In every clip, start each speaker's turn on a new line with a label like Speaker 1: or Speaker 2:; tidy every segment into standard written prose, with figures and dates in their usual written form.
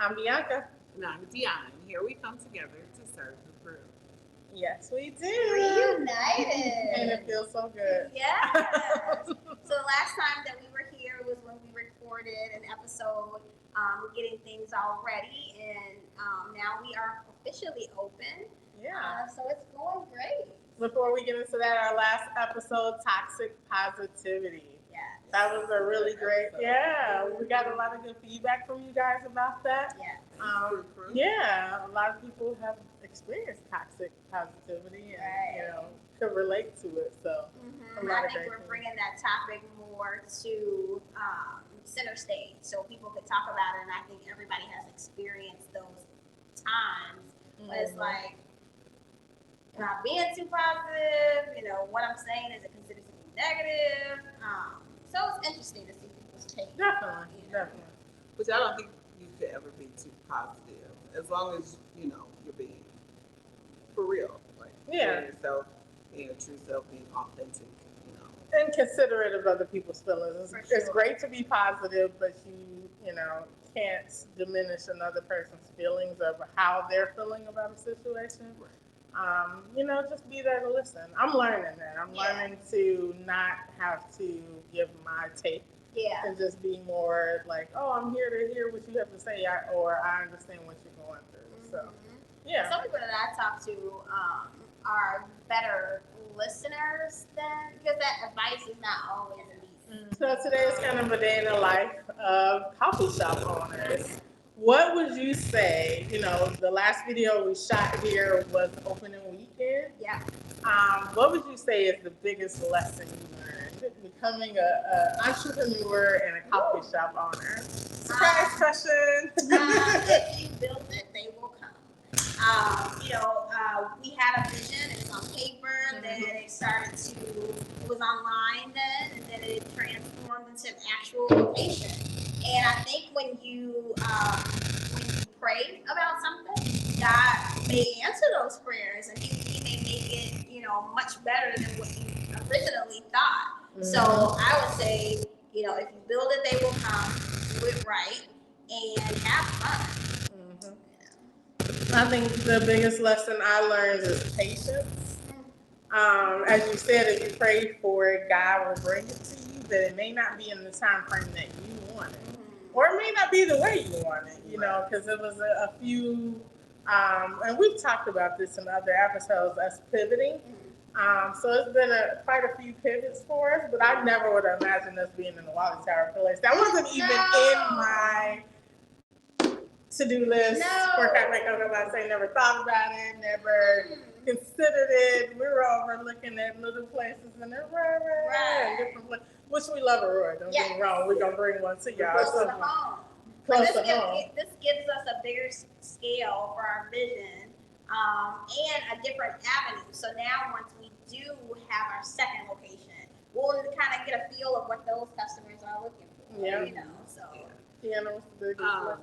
Speaker 1: I'm Bianca.
Speaker 2: And I'm Deonna. And here we come together to serve the brew.
Speaker 1: Yes, we do.
Speaker 3: Reunited.
Speaker 1: And it feels so good.
Speaker 3: Yes. So the last time that we were here was when we recorded an episode, getting things all ready, and now we are officially open.
Speaker 1: Yeah.
Speaker 3: So it's going great.
Speaker 1: Before we get into that, our last episode, toxic positivity.
Speaker 3: Yes.
Speaker 1: That was a really great. Yeah, we got a lot of good feedback from you guys about that.
Speaker 3: Yes.
Speaker 1: Yeah, a lot of people have experienced toxic positivity and
Speaker 3: Right.
Speaker 1: could relate to it. So
Speaker 3: I think we're bringing that topic more to center stage, so people could talk about it. And I think everybody has experienced those times. But it's like, am I being too positive? What I'm saying, is it considered to be negative? So it's interesting to see people's take.
Speaker 1: Definitely, definitely.
Speaker 2: Which I don't think you could ever be too positive, as long as you're being for real, like being yourself, being your true self, being authentic.
Speaker 1: And considerate of other people's feelings. It's
Speaker 3: sure.
Speaker 1: great to be positive, but you can't diminish another person's feelings of how they're feeling about a situation. Just be there to listen. I'm learning that. I'm learning to not have to give my take.
Speaker 3: Yeah.
Speaker 1: And just be more like, oh, I'm here to hear what you have to say, or I understand what you're going through. So, yeah.
Speaker 3: Some people that I talk to are better listeners because that advice is not always easy.
Speaker 1: So today is kind of a day in the life of coffee shop owners. What would you say? The last video we shot here was opening weekend.
Speaker 3: Yeah.
Speaker 1: What would you say is the biggest lesson you learned becoming an entrepreneur and a coffee shop owner? Surprise question.
Speaker 3: If you build it, they will come. We had a vision. It was on paper. Then it was online then, and then it transformed into an actual location. And I think when you pray about something, God may answer those prayers, and He may make it, much better than what you originally thought. So I would say, if you build it, they will come. Do it right and have fun.
Speaker 1: I think the biggest lesson I learned is patience. As you said, if you pray for it, God will bring it to you, but it may not be in the time frame that you want it. Or it may not be the way you want it, because it was a few, and we've talked about this in other episodes, us pivoting. So it's been quite a few pivots for us, but I never would have imagined us being in the Wally Tower Place. That wasn't even in my to-do list for Cafe Coco Latte. Never thought about it, never considered it. We were over looking at little places in Aurora, different places, which we love Aurora. Don't get me wrong. We're gonna bring one to y'all.
Speaker 3: Close to home. This gives us a bigger scale for our vision, and a different avenue. So now, once we do have our second location, we'll kind of get a feel of what those customers are looking for.
Speaker 1: Yeah.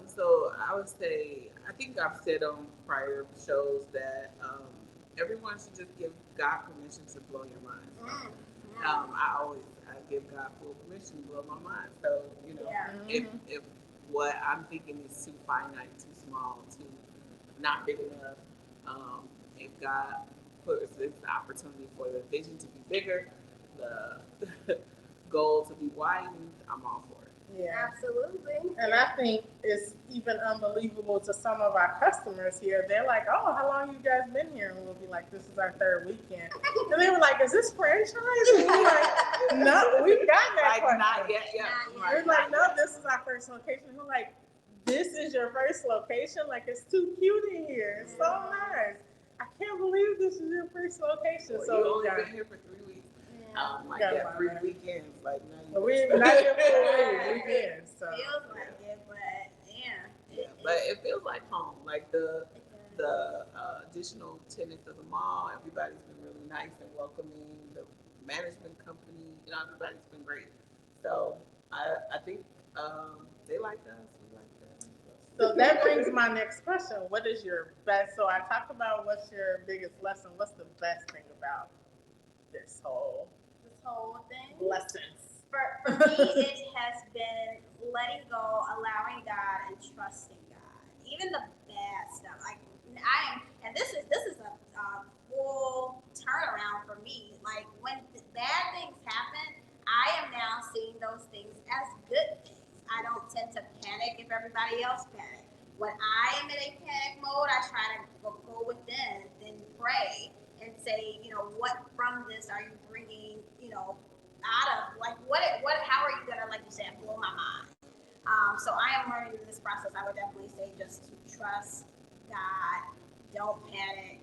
Speaker 2: So I would say, I think I've said on prior shows that everyone should just give God permission to blow your mind. I give God full permission to blow my mind. So if what I'm thinking is too finite, too small, too not big enough, if God puts this opportunity for the vision to be bigger, the goal to be widened, I'm all for it.
Speaker 1: Yeah.
Speaker 3: Absolutely.
Speaker 1: And I think it's even unbelievable to some of our customers here. They're like, oh, how long you guys been here? And we'll be like, this is our third weekend. And they were like, is this franchise? And we're like, no, we've got that question.
Speaker 2: Not yet.
Speaker 1: We're like, no, this is our first location. We're like, this is your first location? Like, it's too cute in here. It's so nice. I can't believe this is your first location.
Speaker 2: Well,
Speaker 1: so
Speaker 2: you've only been here for 3 weeks. Got 3 weekends. Like, now
Speaker 1: we're not here for weekends. So.
Speaker 3: Feels like it, but
Speaker 2: but it feels like home. Like the additional tenants of the mall, everybody's been really nice and welcoming. The management company, everybody's been great. So I think they like us. We like them.
Speaker 1: So that brings my next question. What is your best? So I talked about what's your biggest lesson. What's the best thing about this whole
Speaker 3: thing?
Speaker 1: Lessons.
Speaker 3: For me, it has been letting go, allowing God, and trusting God. even the bad stuff. Like I am, and this is a full turnaround for me. Like when bad things happen, I am now seeing those things as good things. I don't tend to panic if everybody else panics. When I am in a panic mode, I try to go within and then pray and say, what from this are you bringing, out of, like, how are you gonna, like you said, blow my mind? So I am learning in this process. I would definitely say just to trust God, don't panic,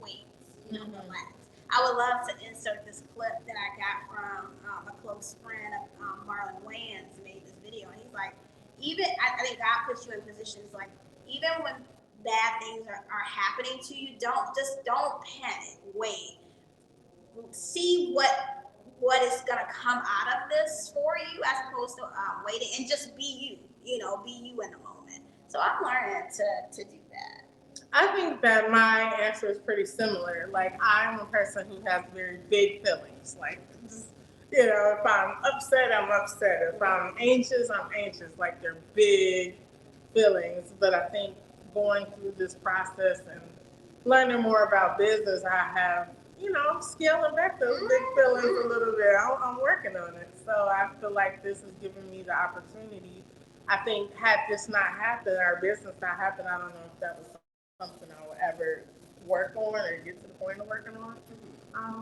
Speaker 3: wait, relax. I would love to insert this clip that I got from a close friend of Marlon Wayans made this video, and he's like, I think God puts you in positions like, even when bad things are happening to you, don't panic. Wait, see what is gonna come out of this for you, as opposed to waiting, and just be you. Be you in the moment. So I'm learning to do that.
Speaker 1: I think that my answer is pretty similar. Like, I'm a person who has very big feelings. Like, just, if I'm upset, I'm upset. If I'm anxious, I'm anxious. Like, they're big feelings. But I think going through this process and learning more about business, I have, I'm scaling back those big feelings a little bit. I'm working on it. So I feel like this has given me the opportunity. I think had this not happened, our business not happened, I don't know if that was something I would ever work on or get to the point of working on.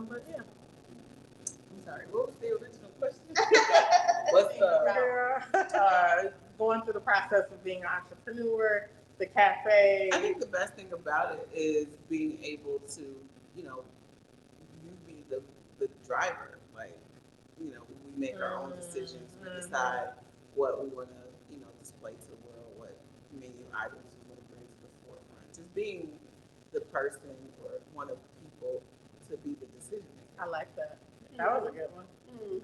Speaker 1: But yeah.
Speaker 2: I'm sorry, what was the original question? What's
Speaker 1: going through the process of being an entrepreneur, the cafe.
Speaker 2: I think the best thing about it is being able to, you be the driver. Like, we make our own decisions. We decide what we want to, display to the world, what menu items we want to bring to the forefront. Just being the person or one of the people to be the decision maker.
Speaker 1: I like that. That was a good one.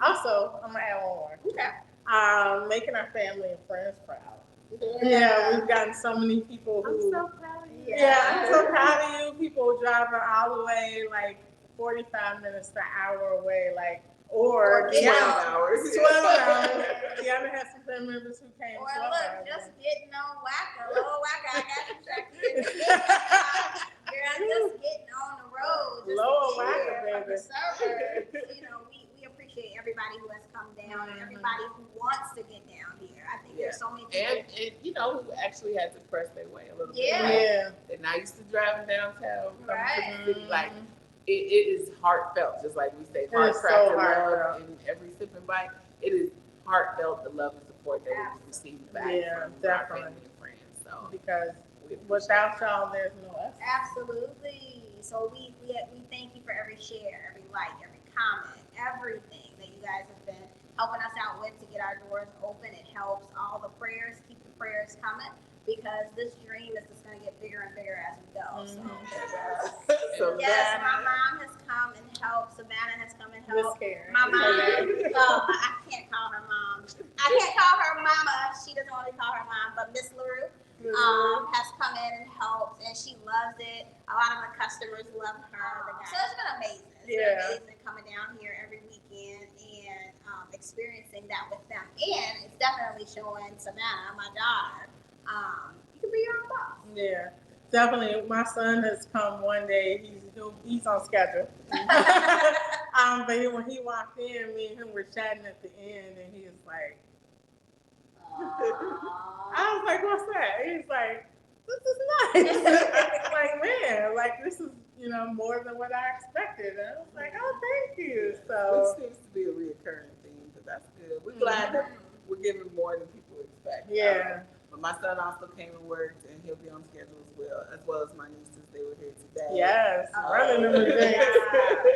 Speaker 1: Also, I'm gonna add one more. Okay. Making our family and friends proud. Yeah, we've gotten so many people who.
Speaker 2: I'm so proud of you.
Speaker 1: Yeah, I'm so proud of you. People driving all the way, like 45 minutes to an hour away, like, or
Speaker 2: 12 hours.
Speaker 1: 12 hours. Deonna had some family members who came.
Speaker 3: Or look, just getting on Wacka, Lower Wacka. I got you tracked. Girl, just getting on the road. Just
Speaker 1: Lower Wacka, baby.
Speaker 3: Servers. We appreciate everybody who has come down and everybody who wants to get down here. I think there's so many people.
Speaker 2: And who actually had to press their way a little bit.
Speaker 1: Yeah.
Speaker 2: They're not used to driving downtown.
Speaker 3: Right.
Speaker 2: To the city. Like, it is heartfelt, just like we say, heartfelt love in every sip and bite. It is heartfelt, the love and support that we receive back from our family and friends. So
Speaker 1: because without y'all, there's no us.
Speaker 3: Absolutely. So we thank you for every share, every like, every comment, everything that you guys have been helping us out with to get our doors open. It helps. All the prayers, keep the prayers coming, because this dream is just going to get bigger and bigger as we go. So yes, my mom has come and helped. Savannah has come and helped. My mom, I can't call her mom. I can't call her mama. She doesn't want to call her mom, but Miss LaRue has come in and helped, and she loves it. A lot of the customers love her. So it's been amazing. It's been amazing coming down here every weekend and experiencing that with them. And it's definitely showing Savannah, my daughter, you can be your own boss.
Speaker 1: Yeah, definitely. My son has come one day. He's on schedule. But when he walked in, me and him were chatting at the end, and he was like, I was like, what's that? He's like, this is nice. Like, man, like, this is, more than what I expected. And I was like, oh, thank you. So
Speaker 2: which seems to be a reoccurring theme, but that's good. We're glad that we're giving more than people expect.
Speaker 1: Yeah.
Speaker 2: But my son also came and worked, and he'll be on schedule as well as my nieces. They were here today.
Speaker 1: Yes, running them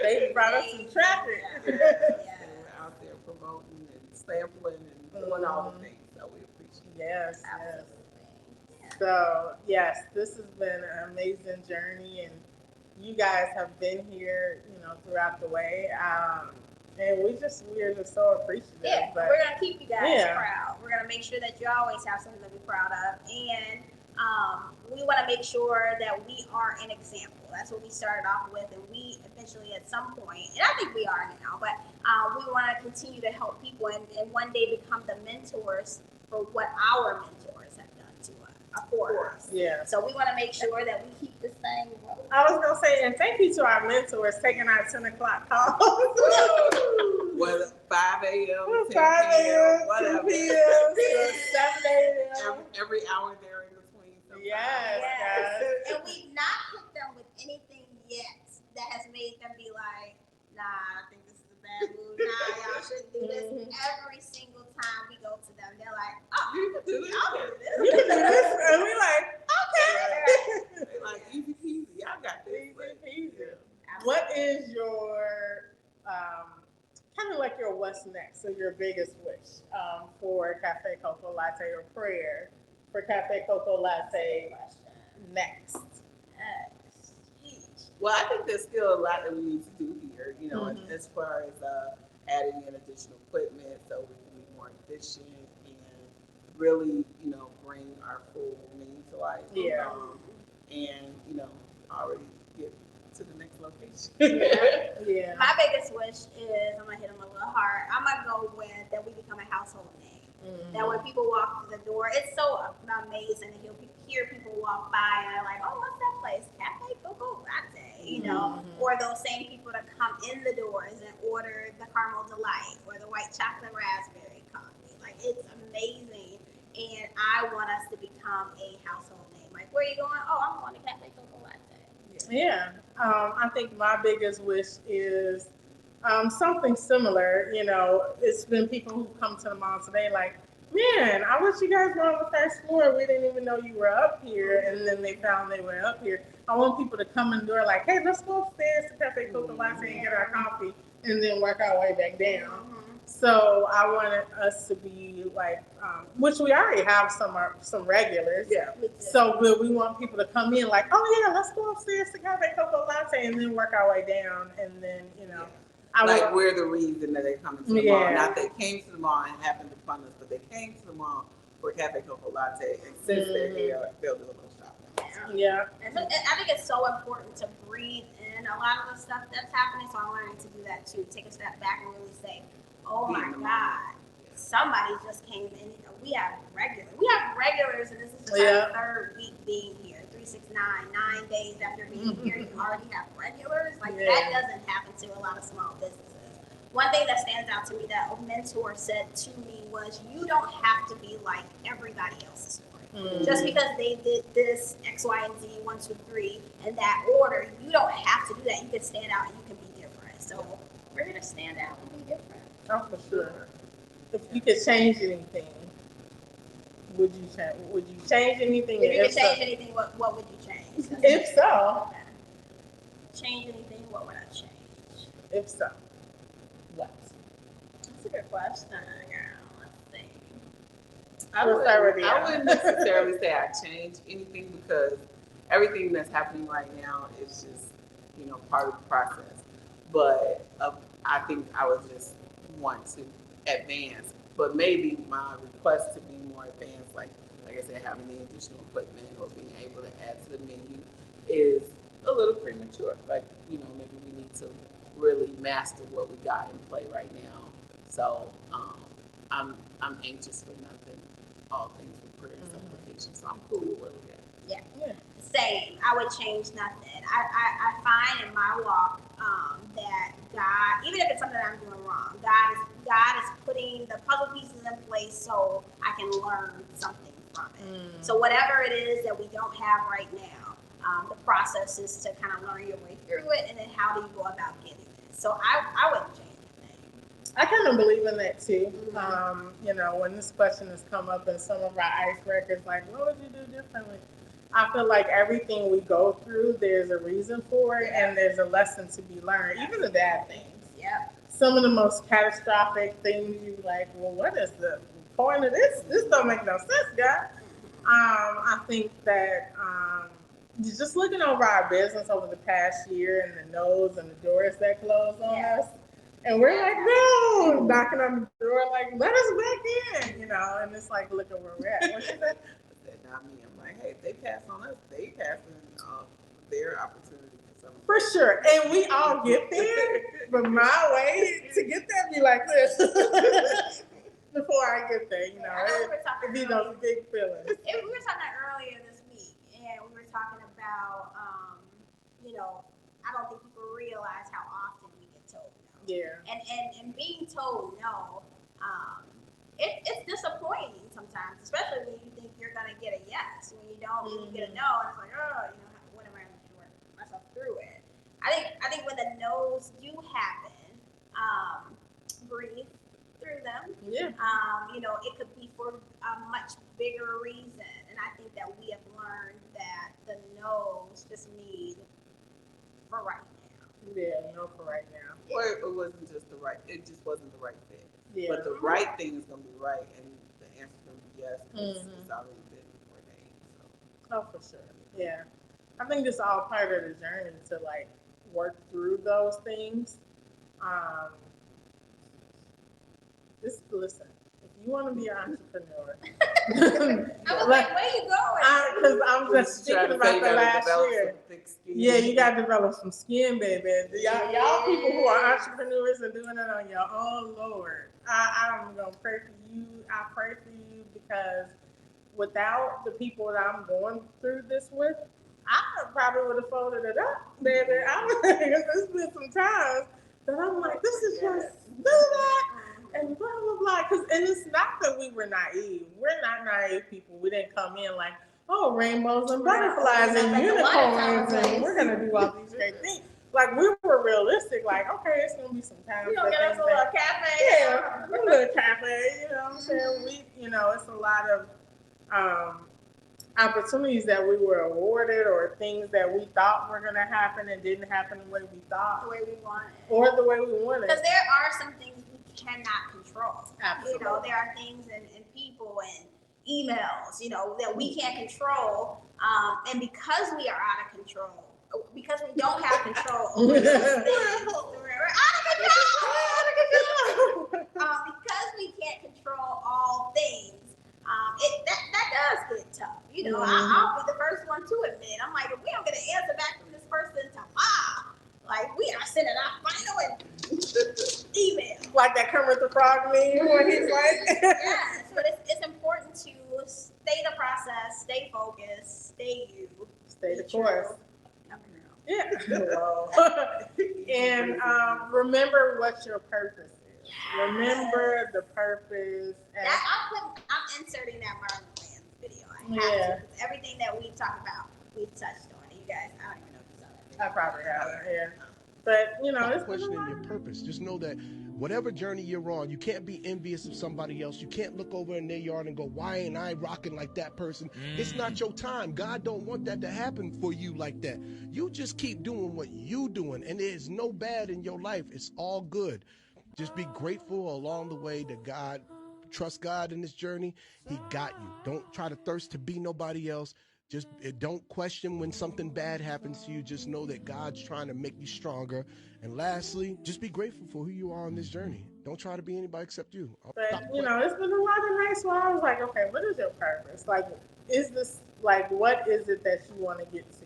Speaker 1: they brought us some traffic.
Speaker 2: And we're out there promoting and sampling and doing all the things. So we appreciate it.
Speaker 1: Yes,
Speaker 3: Absolutely.
Speaker 1: yes. So yes, this has been an amazing journey, and you guys have been here, throughout the way. And we're just so appreciative.
Speaker 3: Yeah,
Speaker 1: but
Speaker 3: we're gonna keep you guys proud. We're gonna make sure that you always have something to be proud of, and we want to make sure that we are an example. That's what we started off with, and we eventually, at some point, and I think we are now, but we want to continue to help people and one day become the mentors for what our mentors have done too. afford us.
Speaker 1: Yeah.
Speaker 3: So we want to make sure that we keep this thing rolling.
Speaker 1: I was gonna say, and thank you to our mentors taking our 10 o'clock calls.
Speaker 2: Whether 5 a.m., 10
Speaker 1: 5
Speaker 2: p.m.,
Speaker 1: a.m.,
Speaker 2: whatever.
Speaker 1: 2 p.m., 7 a.m.
Speaker 2: Every hour there in between. Sometimes.
Speaker 1: Yes, guys.
Speaker 3: And we've not hit them with anything yet that has made them be like, nah, I think this is a bad move. Nah, y'all shouldn't do this. Every single time we go to them, they're like, oh,
Speaker 2: You can do this.
Speaker 3: y'all do this.
Speaker 1: You can do this. And we like, okay.
Speaker 2: They like easy peasy. Y'all got this.
Speaker 1: Easy peasy. What is your kind of like your what's next, so your biggest wish for Cafe Coco Latte, or prayer for Cafe Coco Latte next?
Speaker 2: Well, I think there's still a lot that we need to do here, you know, as far as adding in additional equipment so we can be more efficient and really, you know, bring our full menu to life.
Speaker 1: Yeah.
Speaker 2: And, you know, already get to the next location.
Speaker 1: Yeah.
Speaker 3: My biggest wish is, I'm going to hit them a little hard, I'm going to go with that we become a household name. That when people walk through the door, it's so amazing to hear people walk by and they're like, oh, what's that place? Cafe Coco Latte, you know? Or those same people that come in the doors and order the caramel delight or the white chocolate raspberry coffee. Like, it's amazing. And I want us to become a household name. Like, where are you going? Oh, I'm going to Cafe Coco Latte.
Speaker 1: Yeah. I think my biggest wish is something similar. You know, it's been people who come to the mall today like, man, I wish you guys were on the first floor. We didn't even know you were up here. And then they found they were up here. I want people to come in the door like, hey, let's go upstairs to Cafe Coco Latte and get our coffee and then work our way back down. So I wanted us to be like, which we already have some regulars.
Speaker 2: Yeah.
Speaker 1: So we want people to come in like, oh yeah, let's go upstairs to Cafe Coco Latte and then work our way down. And then, you know.
Speaker 2: Like, we're the reason that they're coming to the mall. Not they came to the mall and happened to fund us, but they came to the mall for Cafe Coco Latte, and since they're here, they'll do a little shopping.
Speaker 1: Yeah.
Speaker 3: And so, I think it's so important to breathe in a lot of the stuff that's happening, so I'm learning to do that too. Take a step back and really say, oh my God, somebody just came in. We have regulars, and this is just our third week being here. 369, 9 days after being here, you already have regulars. Like, that doesn't happen to a lot of small businesses. One thing that stands out to me that a mentor said to me was, you don't have to be like everybody else's story. Just because they did this X, Y, and Z, 1, 2, 3, in that order, you don't have to do that. You can stand out and you can be different. So we're gonna stand out and be different.
Speaker 1: Oh, for sure. If you could change anything, would you change? Would you change anything?
Speaker 3: If you could change anything, what would you change?
Speaker 1: If so,
Speaker 3: change anything, what would I change?
Speaker 1: If so, what?
Speaker 3: That's a good question, girl. Let's see.
Speaker 2: I wouldn't necessarily say I change anything because everything that's happening right now is just, you know, part of the process. But I think I would just want to advance. But maybe my request to be more advanced, like I said, having the additional equipment or being able to add to the menu is a little premature. Like, you know, maybe we need to really master what we got in play right now. So I'm anxious for nothing. All things with prayer and supplication. So I'm cool with where we're at.
Speaker 3: Yeah. Same. I would change nothing. I find in my walk that God, even if it's something I'm doing wrong, God is putting the puzzle pieces in place so I can learn something from it. So whatever it is that we don't have right now, the process is to kind of learn your way through it, and then how do you go about getting it. So I wouldn't change anything.
Speaker 1: I kind of believe in that too. You know, when this question has come up in some of our icebreakers, like, what would you do differently? I feel like everything we go through, there's a reason for it, and there's a lesson to be learned, even the bad things.
Speaker 3: Yeah.
Speaker 1: Some of the most catastrophic things, you like, well, what is the point of this? This don't make no sense, guys. I think that just looking over our business over the past year and the no's and the doors that closed on us, and we're like, no, knocking on the door, like, let us back in, you know, and it's like, look at where we're at. What you say?
Speaker 2: Not me. I'm like, hey, if they pass on us, they pass on their opportunity for something.
Speaker 1: For sure. And we all get there, but my way to get there be like this. Before I get there, you know, it be those big feelings.
Speaker 3: We were talking earlier how, you know, I don't think people realize how often we get told no.
Speaker 1: Yeah.
Speaker 3: And being told no, it's disappointing sometimes, especially when you think you're gonna get a yes. When you don't, when you get a no, and it's like, oh, you know, what am I gonna do to work myself through it? I think when the no's do happen, breathe through them.
Speaker 1: Yeah.
Speaker 3: You know, it could be for a much bigger reason, and I think that we have learned that the no's just need for right now.
Speaker 1: Yeah, no for right now.
Speaker 2: Or it wasn't just the right, it just wasn't the right fit.
Speaker 1: Yeah.
Speaker 2: But the right thing is going to be right, and the answer is going to be yes, because it's already been ordained. So.
Speaker 1: Oh, for sure. Yeah. I think it's all part of the journey to like work through those things. Just listen. If you want to be an entrepreneur,
Speaker 3: I was like, where you going?
Speaker 1: Because I'm just thinking about the last year. Yeah, you got to develop some skin, baby. Y'all people who are entrepreneurs and doing it on your own, Lord. I'm going to pray for you. I pray for you because without the people that I'm going through this with, I probably would have folded it up, baby. There's been some times that I'm like, this is just do that and blah blah blah. And it's not that we were naive. We're not naive people. We didn't come in like, oh, rainbows and butterflies and unicorns, and we're gonna do all these great things. Like we were realistic. Like, okay, it's gonna be some time.
Speaker 3: You gonna get us a little cafe?
Speaker 1: Yeah, a little cafe. You know what I'm saying? It's a lot of opportunities that we were awarded, or things that we thought were gonna happen and didn't happen the way we thought,
Speaker 3: The way we wanted,
Speaker 1: or the way we wanted.
Speaker 3: Because there are some things we cannot control.
Speaker 1: Absolutely.
Speaker 3: You know, there are things and people and emails, you know, that we can't control. And because we are out of control, because we don't have control over these things, we're out of control. Because we can't control all things, that does get tough. You know, I'll be the first one to admit. I'm like, if we don't get an answer back from this person tomorrow, like we are sending our final email.
Speaker 1: Like that Kermit the Frog meme where he's like,
Speaker 3: yeah. So it's important to stay the process, stay focused, stay you,
Speaker 1: stay the course. Yeah. And remember what your purpose is. Yes. Remember the purpose. And
Speaker 3: I'm inserting that Marlon Wayans video. I have to. Everything that we've talked about, we've touched on. You guys, I don't even know if you saw that.
Speaker 1: I probably haven't. Yeah. But it's
Speaker 4: questioning your purpose. Just know that whatever journey you're on, you can't be envious of somebody else. You can't look over in their yard and go, why ain't I rocking like that person? It's not your time. God don't want that to happen for you like that. You just keep doing what you doing, and there's no bad in your life. It's all good. Just be grateful along the way that God, trust God in this journey. He got you. Don't try to thirst to be nobody else. Just don't question when something bad happens to you. Just know that God's trying to make you stronger. And lastly, just be grateful for who you are on this journey. Don't try to be anybody except you.
Speaker 1: But, it's been a lot of nights where I was like, okay, what is your purpose? Like, is this, like, what is it that you want to get to?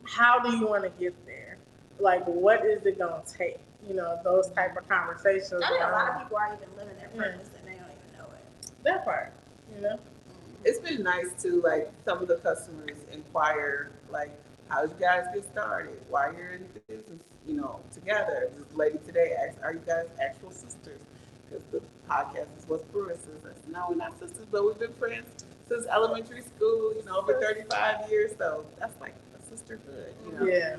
Speaker 1: How do you want to get there? Like, what is it going to take? You know, those type of conversations.
Speaker 3: I think a lot of people are even living their purpose and they don't even know it.
Speaker 1: That part, you know?
Speaker 2: It's been nice too, like some of the customers inquire, like, how did you guys get started? Why you're in business, you know, together? This lady today asked, are you guys actual sisters? Because the podcast is What's Brewing Sis. I said, no, we're not sisters, but we've been friends since elementary school, you know, over 35 years. So that's like a sisterhood, you know?
Speaker 1: Yeah.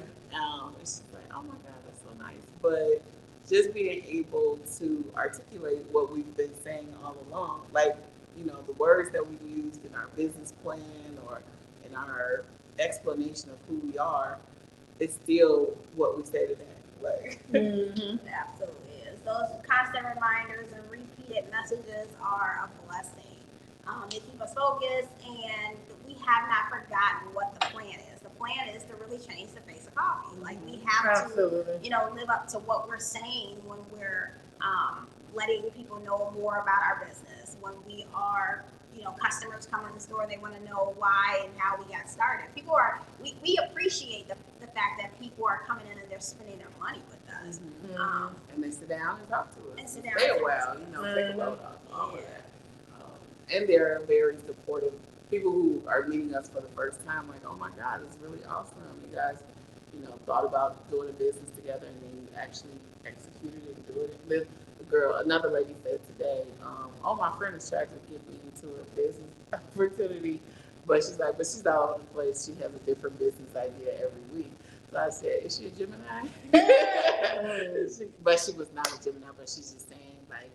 Speaker 2: It's just like, oh my God, that's so nice. But just being able to articulate what we've been saying all along, like, you know, the words that we used in our business plan or in our explanation of who we are, it's still what we say today. Like,
Speaker 3: It absolutely is. Those constant reminders and repeated messages are a blessing. They keep us focused, and we have not forgotten what the plan is. The plan is to really change the face of coffee. Like, we have to, you know, live up to what we're saying when we're letting people know more about our business. When we are, you know, customers come in the store, they want to know why and how we got started. We appreciate the fact that people are coming in and they're spending their money with us.
Speaker 2: And they sit down and talk to us.
Speaker 3: And sit down
Speaker 2: stay a while, you know, take a load off, all of that. And they're very supportive people who are meeting us for the first time, like, oh my God, it's really awesome. You guys, thought about doing a business together, and then you actually executed it and do it. And then another lady said today, oh, my friend is trying to get me into a business opportunity, but she's all over the place. She has a different business idea every week. So I said, is she a Gemini? But she was not a Gemini, but she's just saying, like,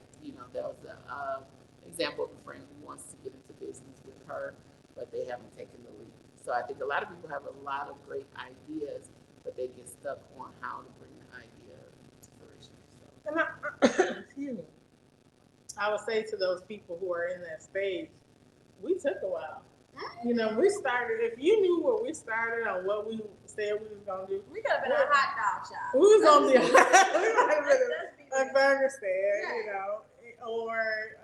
Speaker 2: that was an example of a friend who wants to get into business with her, but they haven't taken the leap. So I think a lot of people have a lot of great ideas, but they get stuck on how to bring the idea to fruition. So.
Speaker 1: And excuse me. I would say to those people who are in that stage, we took a while. We started, if you knew where we started on what we said we was going to do.
Speaker 3: We could have been a hot dog shop.
Speaker 1: We was going to be a burger stand, or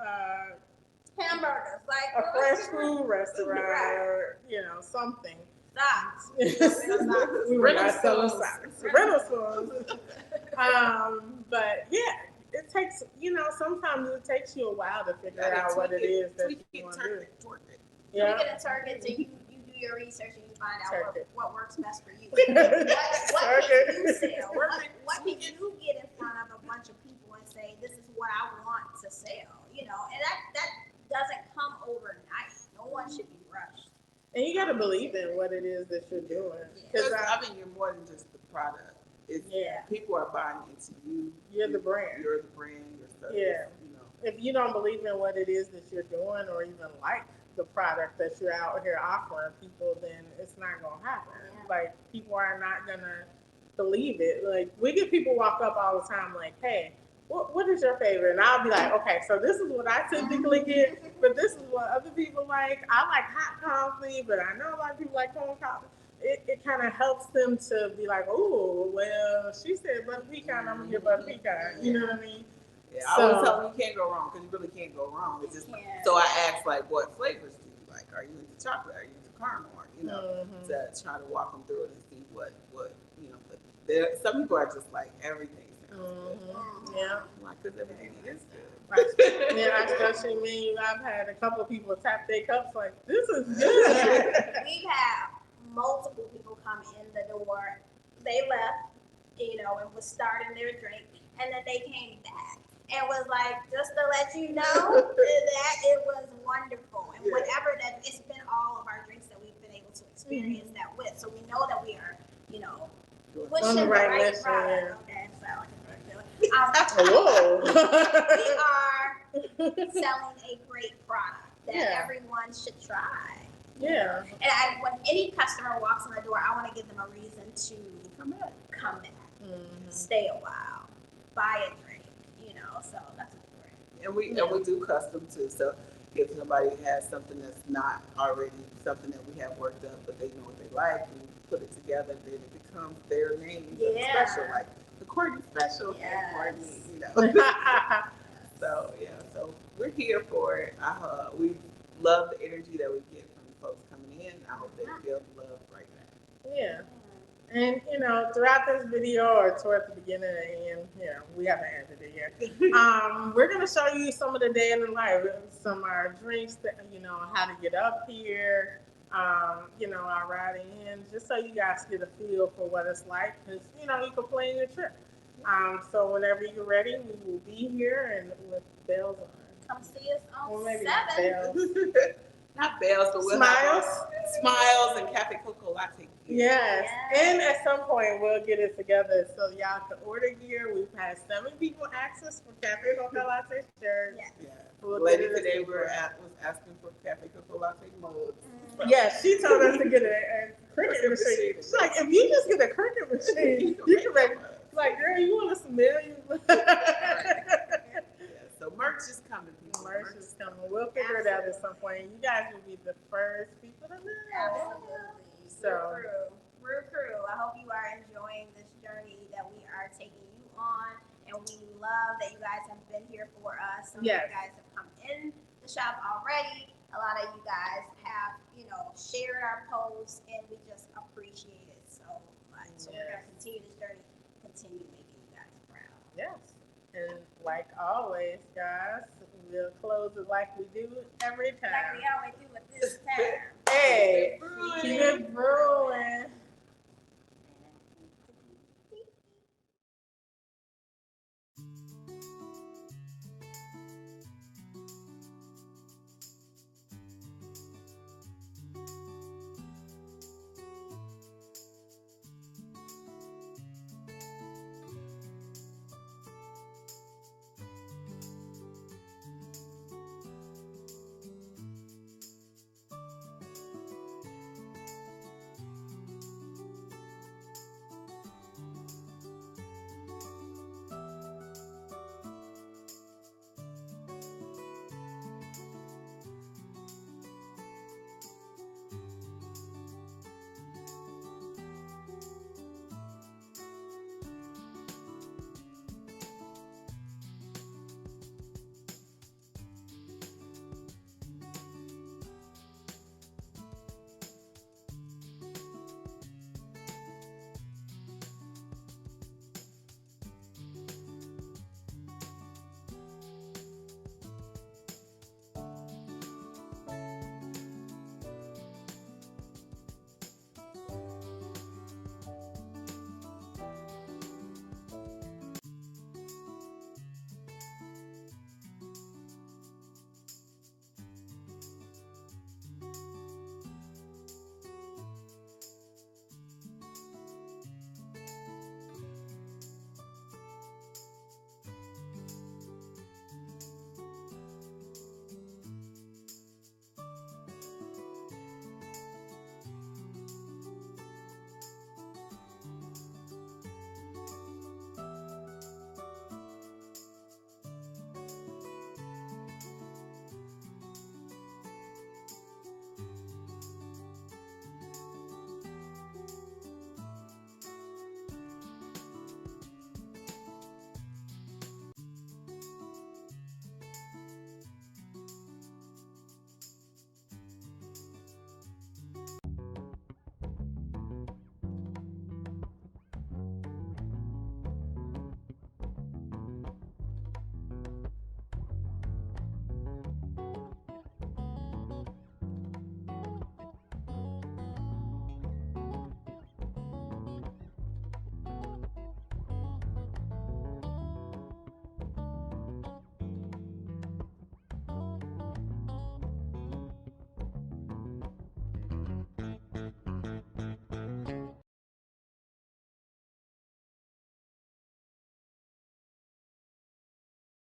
Speaker 3: hamburgers, like
Speaker 1: a fresh food restaurant, or, something.
Speaker 3: Socks.
Speaker 1: We were not selling socks. Rental stores. But yeah, it takes, sometimes it takes you a while to figure out what it is that you want to do.
Speaker 3: Yeah. You get a target, so you do your research and you find out what works best for you. what can you sell? What can you get in front of a bunch of people and say, this is what I want to sell? And that doesn't come overnight. No one should be rushed.
Speaker 1: And you got to believe in what it is that you're doing.
Speaker 2: Because you're more than just the product. People are buying into you.
Speaker 1: You're the brand.
Speaker 2: You're the brand. Your service.
Speaker 1: Yeah. If you don't believe in what it is that you're doing, or even like the product that you're out here offering people, then it's not gonna happen. Yeah. Like, people are not gonna believe it. Like, we get people walk up all the time, like, "Hey, what is your favorite?" And I'll be like, "Okay, so this is what I typically get, but this is what other people like. I like hot coffee, but I know a lot of people like cold coffee." It kind of helps them to be like, "Oh, well, she said butter pecan, I'm gonna get butter pecan." You know what I mean?
Speaker 2: Yeah, I always tell them you can't go wrong, because you really can't go wrong. It's just, so I ask, like, what flavors do you like? Are you into chocolate? Are you into caramel? To try to walk them through it and see what but some people are just like, everything sounds good.
Speaker 1: Yeah.
Speaker 2: Like, because everything is good.
Speaker 1: Yeah, especially me. I've had a couple of people tap their cups like, this is good.
Speaker 3: We've had multiple people come in the door. They left, and was starting their drink, and then they came back and was like, just to let you know that it was wonderful. And whatever that, it's been all of our drinks that we've been able to experience that with. So we know that we are, pushing the right product. Okay, so
Speaker 1: whoa.
Speaker 3: We are selling a great product that everyone should try.
Speaker 1: Yeah.
Speaker 3: And when any customer walks in the door, I want to give them a reason to come back, stay a while, buy a drink, so that's great.
Speaker 2: And we do custom too. So if somebody has something that's not already something that we have worked up, but they know what they like, and put it together, then it becomes their name special, like the Courtney special, Courtney, So we're here for it. We love the energy that we get from the folks coming in. I hope they feel the love right now.
Speaker 1: Yeah. And, throughout this video, or toward the beginning and the end, we haven't ended it yet. We're going to show you some of the day in the life, some of our drinks, that, how to get up here, our riding in, just so you guys get a feel for what it's like, because, you can plan your trip. So whenever you're ready, we will be here and with bells on.
Speaker 3: Come see us on
Speaker 1: maybe
Speaker 3: 7.
Speaker 2: Not bells, but we'll Smiles and Cafe Coco Latte.
Speaker 1: Yes. And at some point we'll get it together so y'all can order gear. We've had 7 people ask us for Cafe Coco Latte shirts.
Speaker 2: Yeah. Lady today was asking for Cafe Coco Latte mugs.
Speaker 1: Yeah, she told us to get a cricket machine. She's like, if you just get a cricket machine, you can make. Like, girl, you want us to mail you?
Speaker 2: So merch is coming, people.
Speaker 1: Merch is coming. We'll figure it out at some point. You guys will be the first people to know.
Speaker 3: Absolutely.
Speaker 1: So,
Speaker 3: Brew Crew, I hope you are enjoying this journey that we are taking you on. And we love that you guys have been here for us. Some of you guys have come in the shop already. A lot of you guys have, shared our posts, and we just appreciate it so much. So we're going to continue this journey, continue making you guys proud.
Speaker 1: Yes. And like always, guys, we'll close it like we do every time.
Speaker 3: Like we always do with this. this time.
Speaker 1: Hey,
Speaker 2: Brewing.
Speaker 1: keep it brewing.